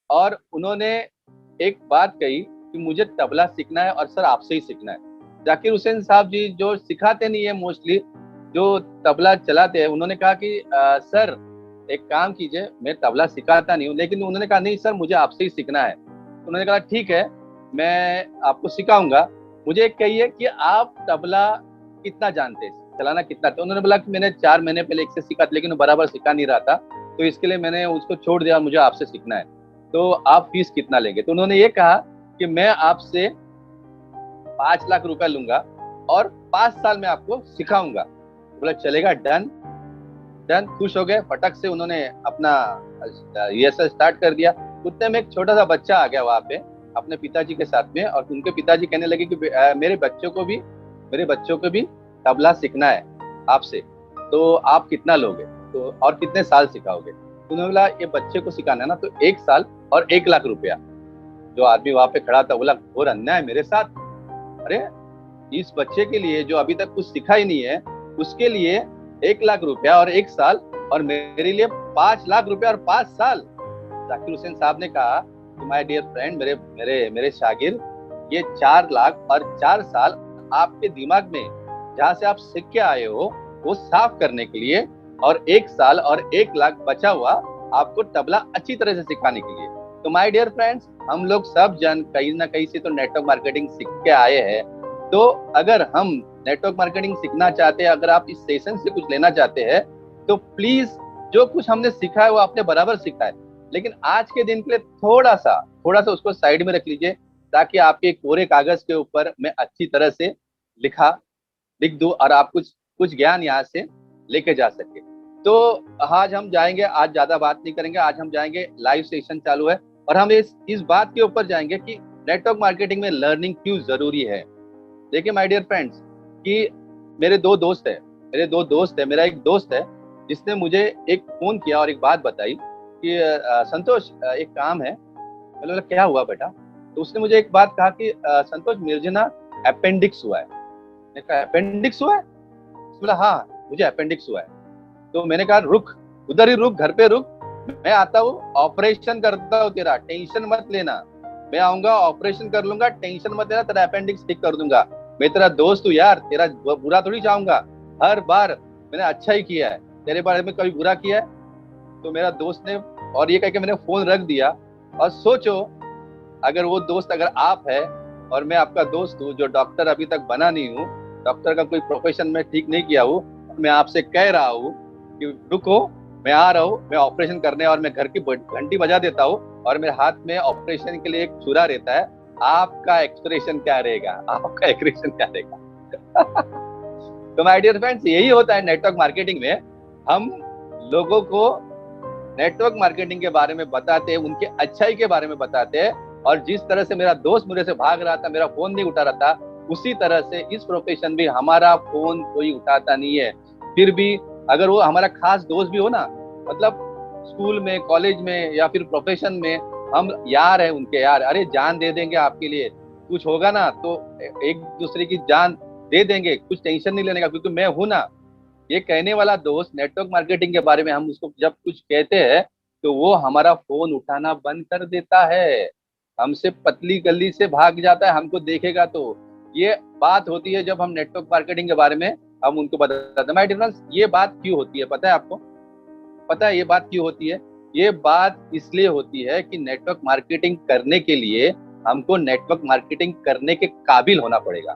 और उन्होंने एक बात कही कि मुझे तबला सीखना है और सर आपसे ही सीखना है। जाकिर हुसैन साहब जी जो सिखाते नहीं है मोस्टली, जो तबला चलाते हैं, उन्होंने कहा कि सर एक काम कीजिए, मैं तबला सिखाता नहीं हूँ, लेकिन उन्होंने कहा नहीं सर मुझे आपसे ही सीखना है। तो उन्होंने कहा ठीक है, मैं आपको सिखाऊंगा, मुझे एक कहिए कि आप तबला कितना जानते हैं, चलाना कितना। तो उन्होंने बोला कि मैंने 4 महीने पहले एक से सीखा था, लेकिन वो बराबर सिखा नहीं रहा था, तो इसके लिए मैंने उसको छोड़ दिया, मुझे आपसे सीखना है, तो आप फीस कितना लेंगे। तो उन्होंने ये कहा कि मैं आपसे 5 लाख रुपया लूंगा और 5 साल में आपको सिखाऊंगा। बोला चलेगा, डन डन। खुश हो गए, फटक से उन्होंने अपना रिहर्सल स्टार्ट कर दिया। उतने में एक छोटा सा बच्चा आ गया वहां पे अपने पिताजी के साथ में, और उनके पिताजी कहने लगे कि मेरे बच्चों को भी तबला सीखना है आपसे, तो आप कितना लोगे, तो और कितने साल सिखाओगे। तो उन्होंने बोला ये बच्चे को सिखाना है ना, तो 1 साल और 1 लाख रुपया। जो आदमी वहां पे खड़ा था बोला घोर अन्याय मेरे साथ। अरे इस बच्चे के लिए जो अभी तक कुछ सीखा ही नहीं है, उसके लिए 1 लाख रुपया और 1 साल, और मेरे लिए 5 लाख रुपया और 5 साल। जाकिर हुसैन साहब ने कहा कि माय डियर फ्रेंड, मेरे मेरे मेरे शागिर, ये 4 लाख और 4 साल आपके दिमाग में जहां से आप सीख के आए हो वो साफ करने के लिए, और 1 साल और 1 लाख बचा हुआ आपको तबला अच्छी तरह से सिखाने के लिए। तो माय डियर फ्रेंड्स, हम लोग सब जन कहीं ना कहीं से तो नेटवर्क मार्केटिंग सीख के आए हैं। तो अगर हम नेटवर्क मार्केटिंग सीखना चाहते हैं, अगर आप इस सेशन से कुछ लेना चाहते हैं, तो प्लीज जो कुछ हमने सीखा है वो आपने बराबर सीखा है, लेकिन आज के दिन के लिए थोड़ा सा उसको साइड में रख लीजिए, ताकि आपके कोरे कागज के ऊपर मैं अच्छी तरह से लिख दूं और आप कुछ कुछ ज्ञान यहाँ से लेके जा सके। तो आज हम जाएंगे, आज ज्यादा बात नहीं करेंगे, आज हम जाएंगे, लाइव सेशन चालू है, और हम इस बात के ऊपर जाएंगे कि नेटवर्क मार्केटिंग में लर्निंग क्यों जरूरी है। देखिए माय डियर फ्रेंड्स, कि मेरा एक दोस्त है जिसने मुझे एक फोन किया और एक बात बताई कि संतोष एक काम है। मैंने बोला क्या हुआ बेटा। तो उसने मुझे एक बात कहा कि संतोष मुझे ना अपेंडिक्स हुआ है। मैंने कहा अपेंडिक्स हुआ है। उसने बोला हाँ मुझे अपेंडिक्स हुआ है। तो मैंने कहा रुक, उधर ही रुक, घर पे रुक, मैं आता हूँ, ऑपरेशन करता हूँ तेरा, टेंशन मत लेना, मैं आऊंगा ऑपरेशन कर लूंगा, टेंशन मत लेना, तेरा अपेंडिक्स ठीक कर दूंगा। मैं तेरा दोस्त हूँ यार, तेरा बुरा थोड़ी चाहूंगा, हर बार मैंने अच्छा ही किया है, तेरे बारे में कभी बुरा किया है। तो मेरा दोस्त ने, और ये कह के मैंने फोन रख दिया। और सोचो अगर वो दोस्त अगर आप है और मैं आपका दोस्त हूँ जो डॉक्टर अभी तक बना नहीं हूँ, डॉक्टर का कोई प्रोफेशन में ठीक नहीं किया हूँ, मैं आपसे कह रहा हूँ कि रुको, मैं आ रहा हूँ, मैं ऑपरेशन करने, और मैं घर की घंटी बजा देता हूँ, और मेरे हाथ में ऑपरेशन के लिए एक छुरा रहता है, आपका एक्सप्रेशन क्या रहेगा, आपका एक्सप्रेशन क्या रहेगा। तो माय डियर फ्रेंड्स, यही होता है नेटवर्क मार्केटिंग में। हम लोगों को नेटवर्क मार्केटिंग के बारे में बताते हैं, उनके अच्छाई के बारे में बताते हैं, और जिस तरह से मेरा दोस्त मेरे से भाग रहा था, मेरा फोन नहीं उठा रहा था, उसी तरह से इस प्रोफेशन भी हमारा फोन कोई उठाता नहीं है। फिर भी अगर वो हमारा खास दोस्त भी हो ना, मतलब स्कूल में, कॉलेज में, या फिर प्रोफेशन में, हम यार है उनके, यार अरे जान दे देंगे आपके लिए, कुछ होगा ना तो एक दूसरे की जान दे देंगे, कुछ टेंशन नहीं लेने का, क्योंकि मैं हूं ना। ये कहने वाला दोस्त नेटवर्क मार्केटिंग के बारे में हम उसको जब कुछ कहते हैं, तो वो हमारा फोन उठाना बंद कर देता है, हमसे पतली गली से भाग जाता है, हमको देखेगा तो। ये बात होती है जब हम नेटवर्क मार्केटिंग के बारे में हम उनको बताते हैं। माय डिफरेंस, ये बात क्यों होती है पता है आपको? पता है ये बात क्यों होती है? ये बात इसलिए होती है कि नेटवर्क मार्केटिंग करने के लिए हमको नेटवर्क मार्केटिंग करने के काबिल होना पड़ेगा।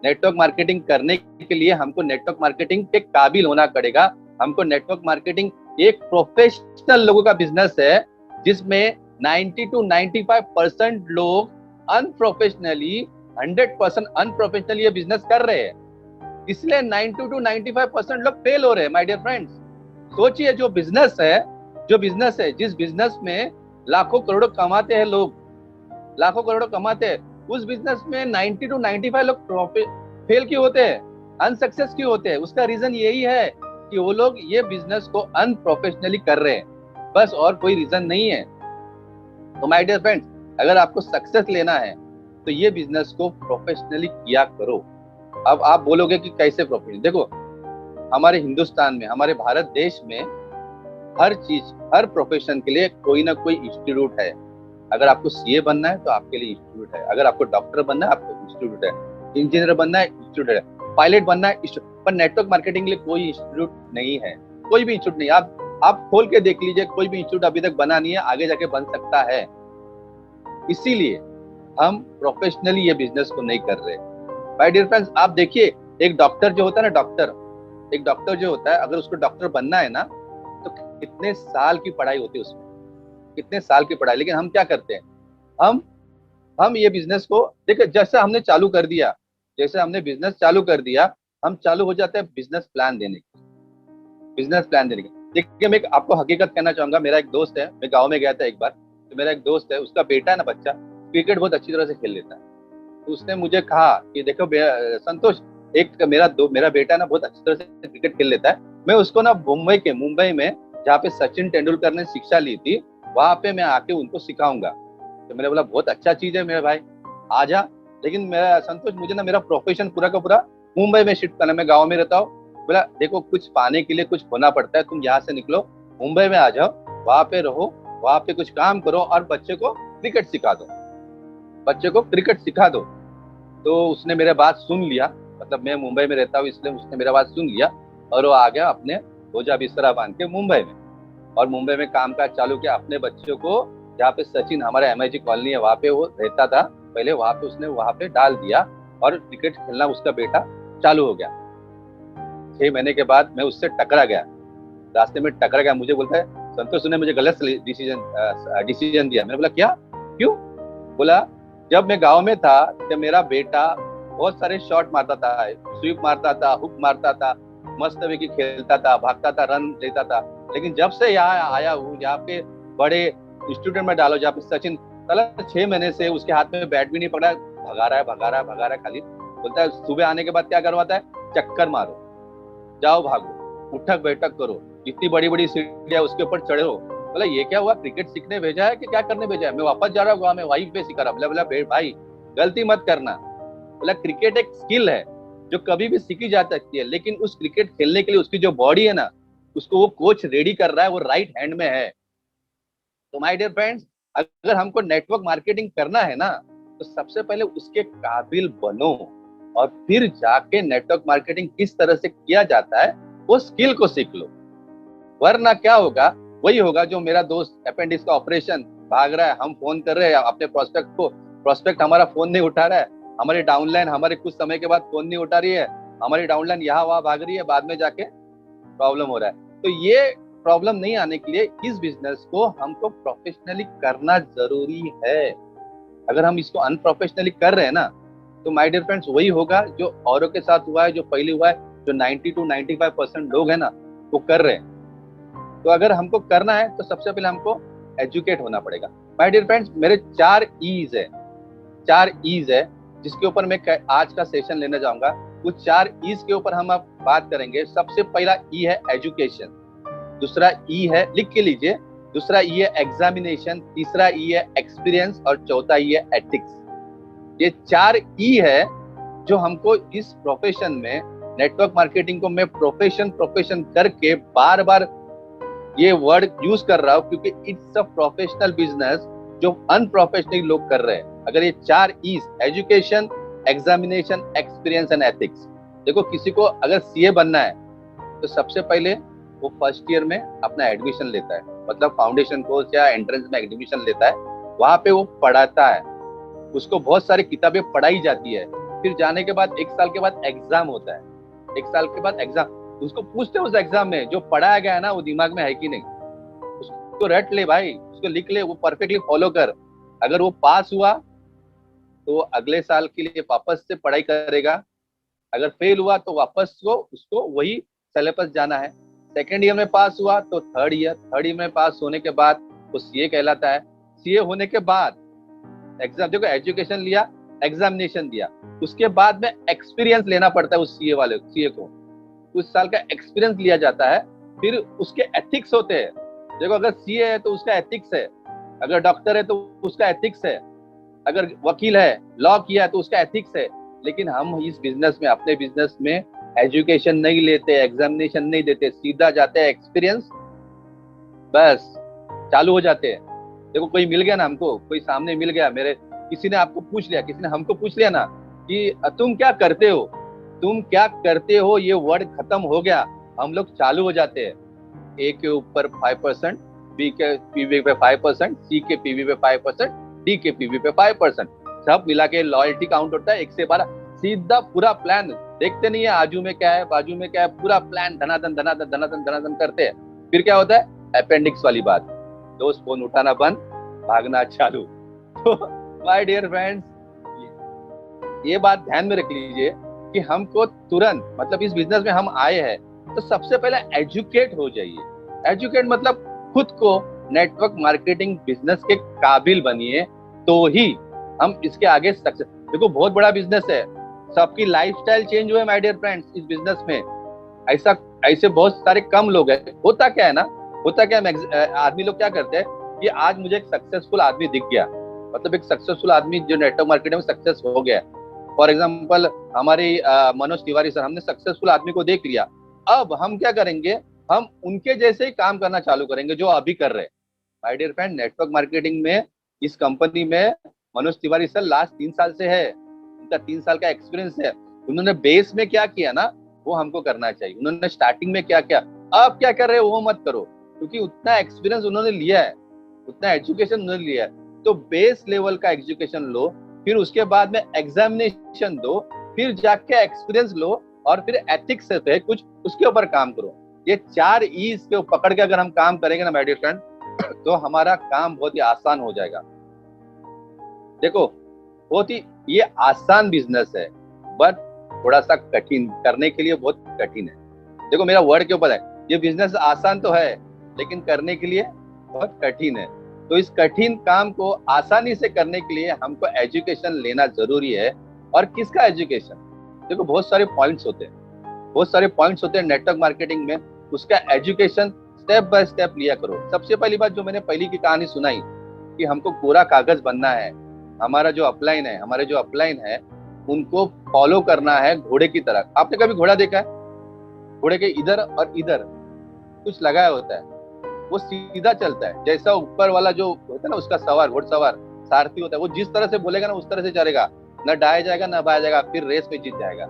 नेटवर्क मार्केटिंग करने के लिए हमको नेटवर्क मार्केटिंग के काबिल होना पड़ेगा। हमको नेटवर्क मार्केटिंग एक प्रोफेशनल लोगों का बिजनेस है, जिसमें 90 to 95% लोग अनप्रोफेशनली, 100% अनप्रोफेशनली ये बिजनेस कर रहे हैं। इसलिए 90 to 95% लोग फेल हो रहे हैं। माय डियर फ्रेंड्स, सोचिए जो बिजनेस है, जिस बिजनेस में लाखों करोड़ों कमाते हैं लोग, लाखों करोड़ों कमाते हैं, उस बिजनेस में 90 to 95 लोग फेल क्यों होते हैं, अनसक्सेस क्यों होते हैं? उसका रीजन यही है कि वो लोग ये बिजनेस को अनप्रोफेशनली कर रहे हैं, बस, और कोई रीजन नहीं है। तो माय डियर फ्रेंड्स, अगर आपको सक्सेस लेना है तो ये बिजनेस को प्रोफेशनली किया करो। अब आप बोलोगे कि कैसे प्रोफेशनल? देखो, हमारे हिंदुस्तान में, हमारे भारत देश में हर चीज, हर प्रोफेशन के लिए कोई ना कोई इंस्टीट्यूट है। अगर आपको सीए बनना है तो आपके लिए इंस्टीट्यूट है, अगर आपको डॉक्टर बनना है आपको इंस्टीट्यूट है, इंजीनियर बनना है इंस्टीट्यूट है, पायलट बनना है इंस्टीट्यूट। पर नेटवर्क मार्केटिंग के लिए कोई इंस्टीट्यूट नहीं है, कोई भी इंस्टीट्यूट नहीं। आप खोल के देख लीजिए, कोई भी इंस्टीट्यूट अभी तक बना नहीं है, आगे जाके बन सकता है। इसीलिए हम प्रोफेशनली ये बिजनेस को नहीं कर रहे। माय डियर फ्रेंड्स, आप देखिए, एक डॉक्टर जो होता है ना, एक डॉक्टर जो होता है, अगर उसको डॉक्टर बनना है ना, तो कितने साल की पढ़ाई होती है उसमें, कितने साल की पढ़ाई। लेकिन हम क्या करते हैं, हम हम ये बिजनेस को देखिए, जैसे हमने चालू कर दिया, जैसे हमने बिजनेस चालू कर दिया, हम चालू हो जाते हैं बिजनेस प्लान देने की, बिजनेस प्लान देने की। देखिए, मैं आपको हकीकत कहना चाहूंगा, मेरा एक दोस्त है, मैं गाँव में गया था एक बार, तो मेरा एक दोस्त है, उसका बेटा है ना, बच्चा क्रिकेट बहुत अच्छी तरह से खेल लेता है। तो उसने मुझे कहा कि देखो संतोष, एक मेरा बेटा ना बहुत अच्छी तरह से क्रिकेट खेल लेता है, मैं उसको ना मुंबई में जहाँ पे सचिन तेंदुलकर ने शिक्षा ली थी, वहां पे मैं आके उनको सिखाऊंगा। तो मैंने बोला बहुत अच्छा चीज है मेरे भाई, आ जा। लेकिन मेरा संतोष, मुझे ना मेरा प्रोफेशन पूरा का पूरा मुंबई में शिफ्ट करना, मैं गाँव में रहता हूँ। बोला देखो, कुछ पाने के लिए कुछ होना पड़ता है, तुम यहाँ से निकलो, मुंबई में आ जाओ, वहां पे रहो, वहां पे कुछ काम करो और बच्चे को क्रिकेट सिखा दो, बच्चे को क्रिकेट सिखा दो। तो उसने मेरे बात सुन लिया, मतलब मैं मुंबई में रहता हूँ इसलिए उसने मेरा बात सुन लिया, और वो आ गया अपने बोझा बिस्तरा बांध के मुंबई में, और मुंबई में काम काज चालू किया। अपने बच्चों को जहाँ पे सचिन, हमारे एमआईजी कॉलोनी है, वहाँ पे वो रहता था पहले, वहाँ पे उसने वहाँ पे डाल दिया, और क्रिकेट खेलना उसका बेटा चालू हो गया। 6 महीने के बाद मैं उससे टकरा गया, रास्ते में टकरा गया। मुझे बोलता है संतोष ने मुझे गलत डिसीजन दिया। मैंने बोला क्या, क्यों? बोला जब मैं गांव में था, जब मेरा बेटा बहुत सारे शॉट मारता था, स्वीप मारता था, हुक मारता था, मस्त वे की खेलता था, भागता था, रन लेता था। लेकिन जब से यहाँ आया हूँ, यहाँ पे बड़े इंस्टीट्यूट में डालो जहाँ पे सचिन, साला 6 महीने से उसके हाथ में बैट भी नहीं पकड़ा, भगा रहा है खाली। बोलता है सुबह आने के बाद क्या करवाता है, चक्कर मारो, जाओ भागो, उठक बैठक करो, जितनी बड़ी बड़ी सीढ़ियां उसके ऊपर चढ़ो। बोला ये क्या हुआ, क्रिकेट सीखने भेजा है कि क्या करने भेजा है? मैं वापस जा रहा हूँ, मैं वहीं पे सिखा रहा। बोला भाई गलती मत करना। बोला क्रिकेट एक स्किल है जो कभी भी सीखी जा सकती है, लेकिन उस क्रिकेट खेलने के लिए उसकी जो बॉडी है ना, उसको वो कोच रेडी कर रहा है, वो राइट हैंड में है। तो माय डियर फ्रेंड्स, अगर हमको नेटवर्क मार्केटिंग करना है ना, तो सबसे पहले उसके काबिल बनो, और फिर जाके नेटवर्क मार्केटिंग किस तरह से किया जाता है वो स्किल को सीख लो। वरना क्या होगा, वही होगा जो मेरा दोस्त, अपेंडिक्स का ऑपरेशन, भाग रहा है, हम फोन कर रहे हैं अपने प्रोस्पेक्ट को, प्रोस्पेक्ट हमारा फोन नहीं उठा रहा है, हमारी डाउनलाइन हमारे कुछ समय के बाद फोन नहीं उठा रही है, हमारी डाउनलाइन यहाँ वहां भाग रही है, बाद में जाके प्रॉब्लम हो रहा है। तो ये प्रॉब्लम नहीं आने के लिए इस बिजनेस को हमको प्रोफेशनली करना जरूरी है। अगर हम इसको अनप्रोफेशनली कर रहे हैं ना, तो माय डियर फ्रेंड्स वही होगा जो औरों के साथ हुआ है, जो पहले हुआ है, जो 90 to 95% लोग हैं ना वो कर रहे हैं। तो अगर हमको करना है तो सबसे पहले हमको एजुकेट होना पड़ेगा। माय डियर फ्रेंड्स, मेरे 4 ईज है जिसके ऊपर मैं आज का सेशन लेना चाहूंगा। उस 4 ईज के ऊपर हम अब बात करेंगे। सबसे पहला ई है एजुकेशन, दूसरा ई है, लिख के लीजिए, दूसरा ई है एग्जामिनेशन, तीसरा ई है एक्सपीरियंस, और चौथा ई है एथिक्स। ये 4 ई है जो हमको इस प्रोफेशन में, नेटवर्क मार्केटिंग को मैं प्रोफेशन करके बार बार ये वर्ड यूज कर रहा हूँ, क्योंकि इट्स अ प्रोफेशनल बिजनेस जो अनप्रोफेशनल लोग कर रहे हैं। अगर ये 4 E's, education, examination, experience and ethics, देखो किसी को अगर सीए बनना है तो सबसे पहले वो फर्स्ट ईयर में अपना एडमिशन लेता है, मतलब फाउंडेशन कोर्स या एंट्रेंस में एडमिशन लेता है, वहां पे वो पढ़ाता है, उसको बहुत सारी किताबें पढ़ाई जाती है। फिर जाने के बाद 1 साल के बाद एग्जाम होता है, 1 साल के बाद एग्जाम, उसको पूछते हैं उस एग्जाम में जो पढ़ाया गया है ना वो दिमाग में है कि नहीं, उसको रट ले भाई, उसको लिख ले, वो परफेक्टली फॉलो कर। अगर वो पास हुआ तो अगले साल के लिए वापस से पढ़ाई करेगा, अगर फेल हुआ तो वापस को उसको वही सिलेबस जाना है। सेकेंड ईयर में पास हुआ तो थर्ड ईयर में पास होने के बाद वो सीए कहलाता है। सीए होने के बाद एग्जाम, देखो एजुकेशन लिया, एग्जामिनेशन दिया, उसके बाद में एक्सपीरियंस लेना पड़ता है उस सीए को, कुछ साल का एक्सपीरियंस लिया जाता है। फिर उसके एथिक्स होते हैं, देखो अगर सीए है तो उसका एथिक्स है, अगर डॉक्टर है तो उसका एथिक्स है, अगर वकील है, लॉ किया है तो उसका एथिक्स है। लेकिन हम इस बिजनेस में, अपने बिजनेस में एजुकेशन नहीं लेते, एग्जामिनेशन नहीं देते, सीधा जाते हैं एक्सपीरियंस बस चालू हो जाते हैं। देखो कोई मिल गया ना हमको, कोई सामने मिल गया, मेरे किसी ने आपको पूछ लिया, किसी ने हमको पूछ लिया ना कि तुम क्या करते हो, तुम क्या करते हो, ये वर्ड खत्म हो गया, हम लोग चालू हो जाते हैं। ए के ऊपर 5%, बी के पीवी पे 5%, सी के पीवी पे 5%, डी के पीवी पे 5%, सब मिला के लॉयल्टी काउंट होता है 1 से 12। सीधा पूरा प्लान देखते नहीं है, आजू में क्या है बाजू में क्या है, पूरा प्लान धनाधन धनाधन धनाधन धनाधन करते हैं। फिर क्या होता है, अपेंडिक्स वाली बात, दोस्त फोन उठाना बंद, भागना चालू। तो माय डियर फ्रेंड्स, ये बात ध्यान में रख लीजिए कि हमको तुरंत, मतलब इस बिजनेस में हम आए हैं तो सबसे पहले एजुकेट हो जाइए। एजुकेट मतलब खुद को नेटवर्क मार्केटिंग बिजनेस के काबिल बनिए, तो ही हम इसके आगे सक्सेस। देखो बहुत बड़ा बिजनेस है, सबकी लाइफस्टाइल चेंज हुए माय डियर फ्रेंड्स इस बिजनेस में। ऐसा ऐसे बहुत सारे कम लोग हैं। होता क्या है ना, होता क्या है, आदमी लोग क्या करते हैं कि आज मुझे एक सक्सेसफुल आदमी दिख गया, मतलब एक सक्सेसफुल आदमी जो नेटवर्क मार्केटिंग में सक्सेस हो गया। फॉर एग्जाम्पल हमारे मनोज तिवारी सर, हमने सक्सेसफुल आदमी को देख लिया, अब हम क्या करेंगे, हम उनके जैसे ही काम करना चालू करेंगे जो अभी कर रहे हैं। My dear friend, network marketing में इस कंपनी में मनोज तिवारी सर लास्ट 3 साल से है, उनका 3 साल का एक्सपीरियंस है। उन्होंने बेस में क्या किया ना, वो हमको करना चाहिए। उन्होंने स्टार्टिंग में क्या किया, अब क्या कर रहे हो वो मत करो, क्योंकि उतना एक्सपीरियंस उन्होंने लिया है, उतना एजुकेशन उन्होंने लिया है। तो बेस लेवल का एजुकेशन लो, फिर उसके बाद में एग्जामिनेशन दो, फिर जाके एक्सपीरियंस लो, और फिर एथिक्स से है कुछ, उसके ऊपर काम करो। ये 4 ई के पकड़ के अगर हम काम करेंगे ना माय डियर फ्रेंड, तो हमारा काम बहुत ही आसान हो जाएगा। देखो बहुत ही ये आसान बिजनेस है, बट थोड़ा सा कठिन, करने के लिए बहुत कठिन है। देखो मेरा वर्ड के ऊपर है, ये बिजनेस आसान तो है लेकिन करने के लिए बहुत कठिन है। तो इस कठिन काम को आसानी से करने के लिए हमको एजुकेशन लेना जरूरी है। और किसका एजुकेशन, देखो बहुत सारे पॉइंट्स होते हैं, बहुत सारे पॉइंट्स होते हैं नेटवर्क मार्केटिंग में, उसका एजुकेशन स्टेप बाय स्टेप लिया करो। सबसे पहली बात जो मैंने पहली की कहानी सुनाई कि हमको कोरा कागज बनना है, हमारा जो अपलाइन है, हमारे जो अपलाइन है उनको फॉलो करना है घोड़े की तरह। आपने कभी घोड़ा देखा है, घोड़े के इधर और इधर कुछ लगाया होता है, वो सीधा चलता है, जैसा ऊपर वाला जो होता है ना उसका सवार, घोड़सवार सारथी होता है, वो जिस तरह से बोलेगा ना उस तरह से चलेगा, न डाया जाएगा न बाया जाएगा, फिर रेस में जीत जाएगा।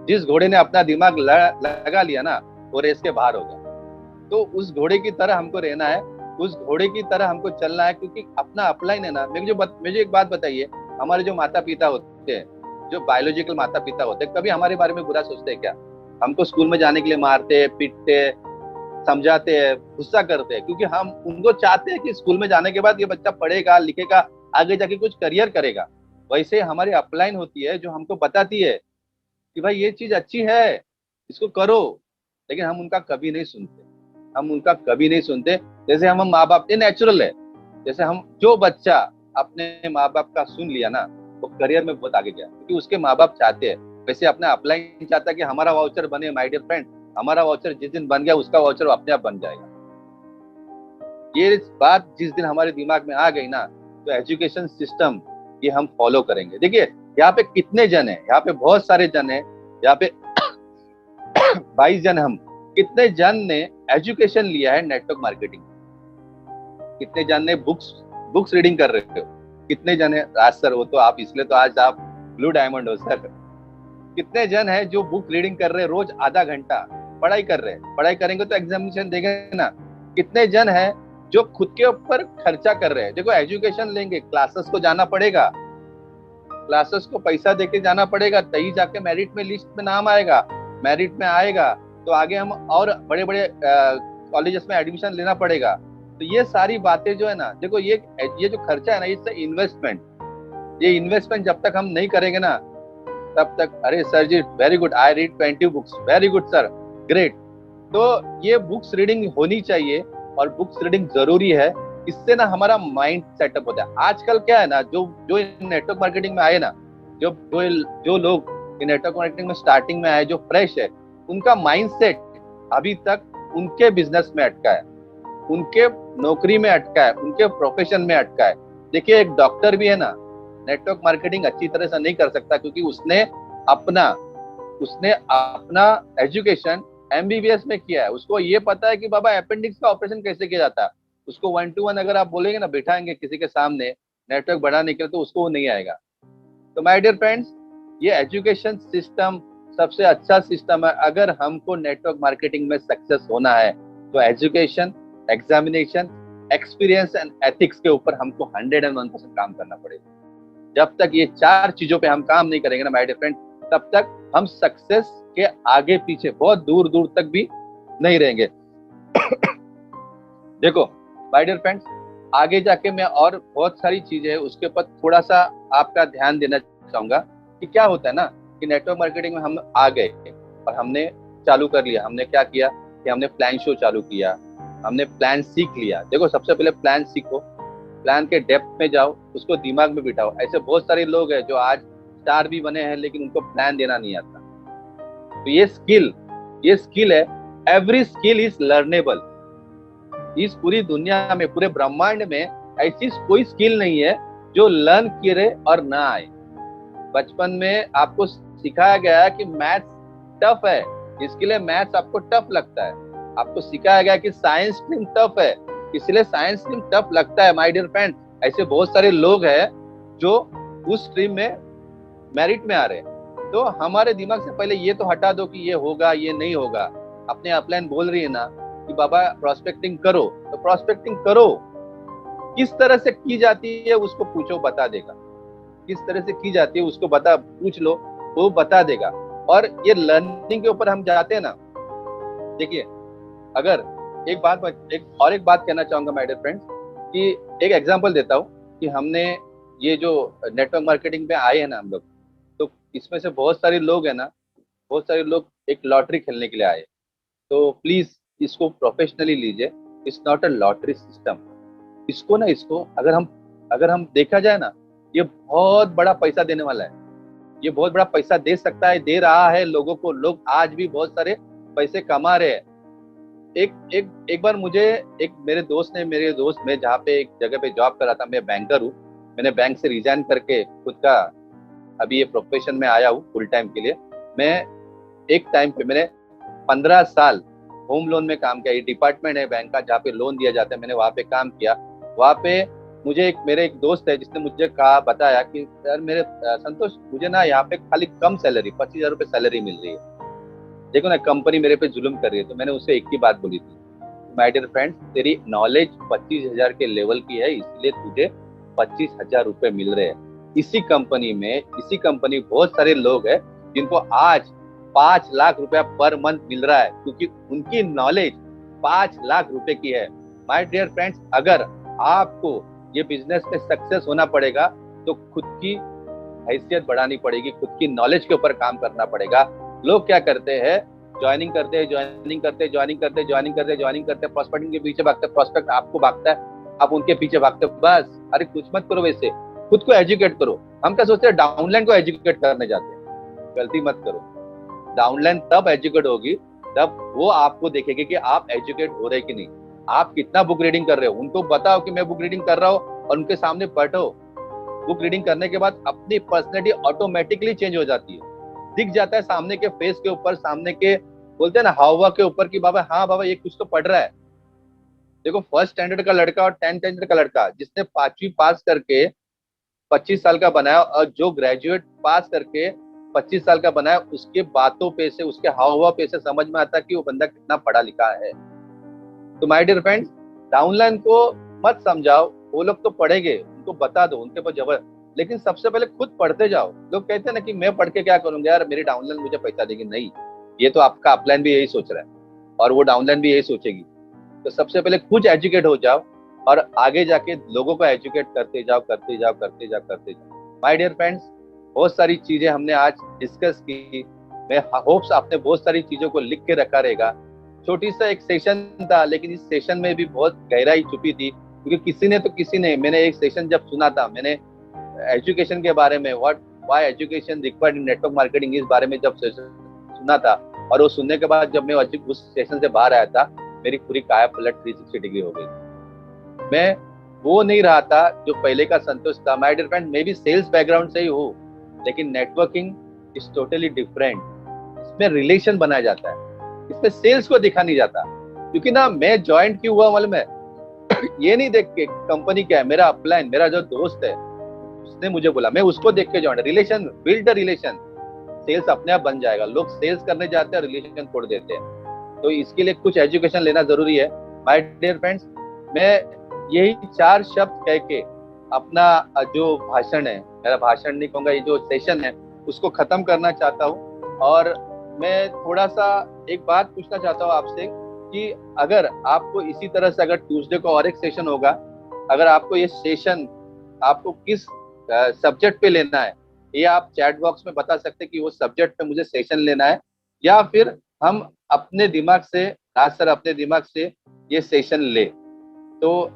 जिस घोड़े ने अपना दिमाग लगा लिया ना, वो रेस के बाहर होगा। तो उस घोड़े की तरह हमको रहना है, उस घोड़े की तरह हमको चलना है, क्योंकि अपना अपलाइन है ना। मुझे एक बात बताइए, हमारे जो माता पिता होते हैं, जो बायोलॉजिकल माता पिता होते हैं, कभी हमारे बारे में बुरा सोचते हैं क्या? हमको स्कूल में जाने के लिए मारते, पीटते, समझाते हैं, गुस्सा करते हैं, क्योंकि हम उनको चाहते हैं कि स्कूल में जाने के बाद ये बच्चा पढ़ेगा लिखेगा, आगे जाके कुछ करियर करेगा। वैसे हमारी अपलाइन होती है जो हमको बताती है कि भाई ये चीज अच्छी है, इसको करो, लेकिन हम उनका कभी नहीं सुनते, हम उनका कभी नहीं सुनते। जैसे हम माँ बाप, ये नेचुरल है, जैसे हम जो बच्चा अपने माँ बाप का सुन लिया ना, वो करियर में बहुत आगे गया, क्योंकि उसके माँ बाप चाहते हैं। वैसे अपना अपलाइन चाहता है कि हमारा वाउचर बने। माय डियर फ्रेंड, हमारा वाउचर जिस दिन बन गया, उसका वाउचर अपने आप बन जाएगा। ये बात जिस दिन हमारे दिमाग में आ गई ना, तो एजुकेशन सिस्टम ये हम फॉलो करेंगे। देखिए यहाँ पे कितने जन है, यहाँ पे बहुत सारे जन है, यहाँ पे 22 जन, हम कितने जन ने एजुकेशन लिया है नेटवर्क मार्केटिंग, कितने जन ने बुक्स रीडिंग कर रहे हो, कितने जन है, राज सर वो तो आप, इसलिए तो आज आप ब्लू डायमंड हो सर। कितने जन है जो बुक रीडिंग कर रहे हैं, रोज आधा घंटा पढ़ाई कर रहे हैं, पढ़ाई करेंगे तो एग्जामिनेशन देंगे ना। कितने जन है जो खुद के ऊपर खर्चा कर रहे हैं। देखो एजुकेशन लेंगे, क्लासेस को जाना पड़ेगा, क्लासेस को पैसा देके जाना पड़ेगा, तभी जाके मेरिट में लिस्ट में नाम आएगा, मेरिट में आएगा तो आगे हम और बड़े बड़े कॉलेजेस में एडमिशन लेना पड़ेगा। तो ये सारी बातें जो है ना, देखो ये जो खर्चा है ना, ये इन्वेस्टमेंट, ये इन्वेस्टमेंट जब तक हम नहीं करेंगे ना, तब तक, अरे sir ji very good, I read 20 books, very good sir, great. तो ये बुक्स रीडिंग होनी चाहिए, और बुक्स रीडिंग जरूरी है। इससे ना हमारा माइंड सेटअप होता है। आजकल क्या है ना, जो नेटवर्क मार्केटिंग में आए ना, जो लोग नेटवर्क मार्केटिंग में स्टार्टिंग में आए, जो फ्रेश है, उनका माइंडसेट अभी तक उनके बिजनेस में अटका है, उनके नौकरी में अटका है, उनके प्रोफेशन में अटका है। देखिए एक डॉक्टर भी है ना, नेटवर्क मार्केटिंग अच्छी तरह से नहीं कर सकता, क्योंकि उसने अपना एजुकेशन एमबीबीएस में किया है। उसको ये पता है कि बाबा अपेंडिक्स का ऑपरेशन कैसे किया जाता है, उसको 1 to 1 अगर आप बोलेंगे ना, बिठाएंगे किसी के सामने नेटवर्क बढ़ाने के लिए, तो उसको वो नहीं आएगा। तो माय डियर फ्रेंड्स, ये एजुकेशन सिस्टम सबसे अच्छा सिस्टम है। अगर हमको नेटवर्क मार्केटिंग में सक्सेस होना है तो education, examination, experience and ethics के ऊपर हमको 101% काम करना पड़ेगा। जब तक ये 4 चीजों पे हम काम नहीं करेंगे ना माय डियर फ्रेंड, तब तक हम सक्सेस के आगे पीछे बहुत दूर दूर तक भी नहीं रहेंगे। देखो माय डियर फ्रेंड्स, आगे जाके मैं और बहुत सारी चीजें हैं उसके ऊपर थोड़ा सा आपका ध्यान देना चाहूंगा कि क्या होता है ना कि नेटवर्क मार्केटिंग में हम आ गए और हमने चालू कर लिया। हमने क्या किया कि हमने प्लान शो चालू किया, हमने प्लान सीख लिया। देखो सबसे पहले प्लान सीखो, प्लान के डेप्थ में जाओ, उसको दिमाग में बिठाओ। ऐसे बहुत सारे लोग हैं जो आज स्टार भी बने हैं लेकिन उनको प्लान देना नहीं आता। तो ये स्किल है। Every skill is learnable. इस पूरी दुनिया में, पूरे ब्रह्मांड में ऐसी कोई स्किल नहीं है जो लर्न करे और ना आए। बचपन में आपको सिखाया गया है कि मैथ्स टफ है, इसके लिए मैथ्स आपको टफ लगता है। आपको सिखाया गया कि साइंस स्ट्रीम टफ है, इसलिए साइंस स्ट्रीम टफ लगता है। माय डियर फ्रेंड, ऐसे बहुत सारे लोग हैं जो उस स्ट्रीम में मेरिट में आ रहे हैं। तो हमारे दिमाग से पहले ये तो हटा दो कि ये होगा ये नहीं होगा। अपने अपलाइन बोल रही है ना कि बाबा प्रोस्पेक्टिंग करो, तो प्रोस्पेक्टिंग करो। किस तरह से की जाती है उसको पूछो, बता देगा। किस तरह से की जाती है उसको पूछ लो, वो बता देगा। और ये लर्निंग के ऊपर हम जाते हैं ना, देखिए अगर एक बात कहना चाहूंगा माय डियर फ्रेंड्स कि एक एग्जांपल देता हूँ कि हमने ये जो नेटवर्क मार्केटिंग में आए हैं ना हम लोग, तो इसमें से बहुत सारे लोग हैं ना, बहुत सारे लोग एक लॉटरी खेलने के लिए आए। तो प्लीज इसको प्रोफेशनली लीजिए। It's not a lottery system. इसको अगर हम देखा जाए ना, ये बहुत बड़ा पैसा देने वाला है। ये बहुत बड़ा पैसा दे सकता है, दे रहा है लोगों को। लोग आज भी बहुत सारे पैसे कमा रहे हैं। एक बार मुझे मेरे दोस्त मैं जहाँ पे एक जगह पे जॉब कर रहा था, मैं बैंकर हूँ। मैंने बैंक से रिजाइन करके खुद का अभी ये प्रोफेशन में आया हूँ फुल टाइम के लिए। मैं एक टाइम पे मैंने 15 साल होम लोन में काम किया। ये डिपार्टमेंट है बैंक का जहाँ पे लोन दिया जाता है, मैंने वहाँ पे काम किया। वहाँ पे मेरे एक दोस्त है जिसने मुझे बताया कि यार मेरे संतोष, मुझे ना यहाँ पे खाली कम सैलरी, 25,000 रुपये सैलरी मिल रही है। देखो ना, कंपनी मेरे पे जुल्म कर रही है। तो मैंने उससे एक ही बात बोली थी, माय डियर फ्रेंड्स, तेरी नॉलेज 25,000 के लेवल की है, इसलिए तुझे 25,000 रुपये मिल रहे हैं। इसी कंपनी बहुत सारे लोग हैं जिनको आज 5 लाख रुपया पर मंथ मिल रहा है, क्योंकि उनकी नॉलेज 5 लाख रुपए की है। माय डियर फ्रेंड्स, अगर आपको ये बिजनेस में सक्सेस होना पड़ेगा तो खुद की हैसियत बढ़ानी पड़ेगी, खुद की नॉलेज के ऊपर काम करना पड़ेगा। लोग क्या करते हैं, ज्वाइनिंग करते, प्रोस्पेक्टिंग के पीछे भागते, प्रोस्पेक्ट आपको भागता है, आप उनके पीछे भागते। बस, अरे कुछ मत करो, वैसे खुद को एजुकेट करो। हम क्या सोचते हैं, डाउनलाइन को एजुकेट करने जाते हैं। गलती मत करो। डाउनलाइन तब एजुकेट होगी तब वो आपको देखेगी कि आप एजुकेट हो रहे कि नहीं, आप कितना बुक रीडिंग कर रहे हो। उनको बताओ कि मैं बुक रीडिंग कर रहा हूँ और उनके सामने पढ़ो। बुक रीडिंग करने के बाद अपनी पर्सनैलिटी ऑटोमेटिकली चेंज हो जाती है। दिख जाता है सामने के फेस के ऊपर, सामने के बोलते हैं ना हावभाव के ऊपर कि बाबा, हाँ बाबा ये कुछ तो पढ़ रहा है। देखो, फर्स्ट स्टैंडर्ड का लड़का और 10th स्टैंडर्ड का लड़का, जिसने 5वीं पास करके 25 साल का बनाया और जो ग्रेजुएट पास करके 25 साल का बनाया, उसके बातों पे से, उसके हावभाव पे से समझ में आता है कि वो बंदा कितना पढ़ा लिखा है। तो माय डियर फ्रेंड्स, डाउनलाइन को मत समझाओ, वो लोग तो पढ़ेंगे, उनको बता दो, उनके पास जबर। लेकिन सबसे पहले खुद पढ़ते जाओ। लोग कहते हैं ना कि मैं पढ़ के क्या करूंगा यार, मेरी डाउनलाइन मुझे पैसा देगी। नहीं, ये तो आपका अपलाइन भी यही सोच रहा है और वो डाउनलाइन भी यही सोचेगी। तो सबसे पहले खुद एजुकेट हो जाओ और आगे जाके लोगों को एजुकेट करते जाओ। माय डियर फ्रेंड्स, बहुत सारी चीजें हमने आज डिस्कस की। मैं होप्स आपने बहुत सारी चीजों को लिख के रखा रहेगा। छोटी सा एक सेशन था, लेकिन इस सेशन में भी बहुत गहराई छुपी थी, क्योंकि किसी ने मैंने एक सेशन जब सुना था, मैंने एजुकेशन के बारे में, why education required in network marketing, इस बारे में जब सेशन सुना था, और वो सुनने के बाद जब मैं उस सेशन से बाहर आया था, मेरी पूरी काया पलट 360 डिग्री हो गई। मैं वो नहीं रहा था जो पहले का संतोष था। माय डियर फ्रेंड, मैं भी सेल्स बैकग्राउंड से ही हूँ, लेकिन नेटवर्किंग इज टोटली डिफरेंट। इसमें रिलेशन बनाया जाता है, इसमें सेल्स को दिखा नहीं जाता। क्योंकि ना, मैं ज्वाइन क्यों हुआ मालूम है? ये नहीं देख के कंपनी क्या है, मेरा अपलाइन, मेरा जो दोस्त है उसने मुझे बोला, मैं उसको देख के join. Relation, build the relation. Sales अपने आप बन जाएगा। लोग सेल्स करने जाते हैं, रिलेशन तोड़ देते हैं। तो इसके लिए कुछ एजुकेशन लेना जरूरी है। माय डियर फ्रेंड्स, मैं यही 4 शब्द कह के अपना जो भाषण है, मेरा भाषण नहीं कहूंगा, ये जो सेशन है उसको खत्म करना चाहता हूँ। और मैं थोड़ा सा एक बात पूछना चाहता हूँ आपसे कि अगर आपको इसी तरह से, अगर ट्यूसडे को और एक सेशन होगा, अगर आपको ये सेशन आपको किस सब्जेक्ट पे लेना है, ये आप चैट बॉक्स में बता सकते हैं कि वो सब्जेक्ट पे मुझे सेशन लेना है, या फिर हम अपने दिमाग से, राज सर अपने दिमाग से ये सेशन ले। तो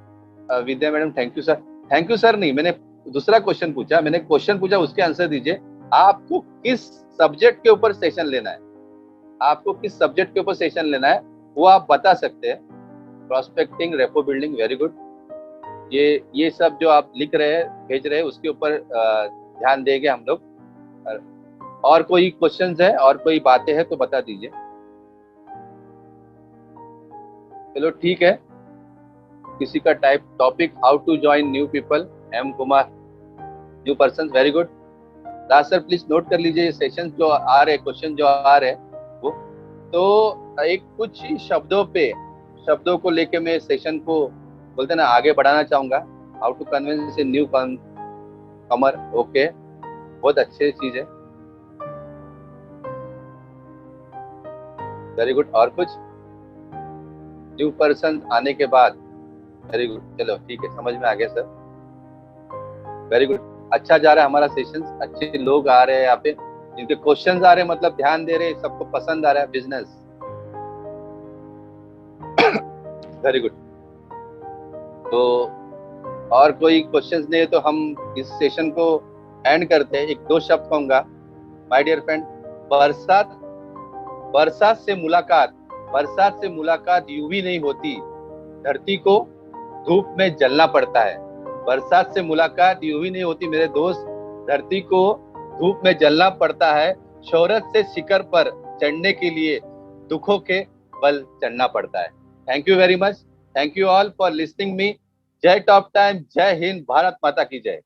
Vidya madam, thank you sir. Thank you sir नहीं, मैंने दूसरा क्वेश्चन पूछा, मैंने क्वेश्चन पूछा उसके आंसर दीजिए। आपको किस सब्जेक्ट के ऊपर सेशन लेना है, आपको किस सब्जेक्ट के ऊपर सेशन लेना है वो आप बता सकते हैं। Prospecting, rapport building, very good. ये सब जो आप लिख रहे हैं, भेज रहे हैं, उसके ऊपर ध्यान देंगे हम लोग। और कोई क्वेश्चंस है और कोई बातें हैं तो बता दीजिए। चलो ठीक है। किसी का type topic, how to join new people, M Kumar, new person, very good. Raj sir please note कर लीजिए सेशन जो आ रहे, क्वेश्चन जो आ रहे वो। तो एक कुछ ही शब्दों को लेके मैं सेशन को बोलते ना आगे बढ़ाना चाहूंगा। How to convince a newcomer, okay, बहुत अच्छी चीज है, वेरी गुड। और कुछ न्यू पर्सन आने के बाद, वेरी गुड, चलो ठीक है, समझ में आ गया सर, वेरी गुड। अच्छा जा रहा है हमारा सेशन, अच्छे लोग आ रहे हैं यहाँ पे, जिनके क्वेश्चंस आ रहे हैं, मतलब ध्यान दे रहे हैं, सबको पसंद आ रहा है बिजनेस, वेरी गुड। तो और कोई क्वेश्चंस नहीं है तो हम इस सेशन को एंड करते हैं। एक 2 शब्द कहूंगा, माय डियर फ्रेंड। बरसात बरसात से मुलाकात यूं भी नहीं होती, धरती को धूप में जलना पड़ता है। बरसात से मुलाकात यूं ही नहीं होती मेरे दोस्त, धरती को धूप में जलना पड़ता है। शोहरत से शिखर पर चढ़ने के लिए दुखों के बल चढ़ना पड़ता है। Thank you very much, thank you all for listening me. जय टॉप टाइम, जय हिंद, भारत माता की जय।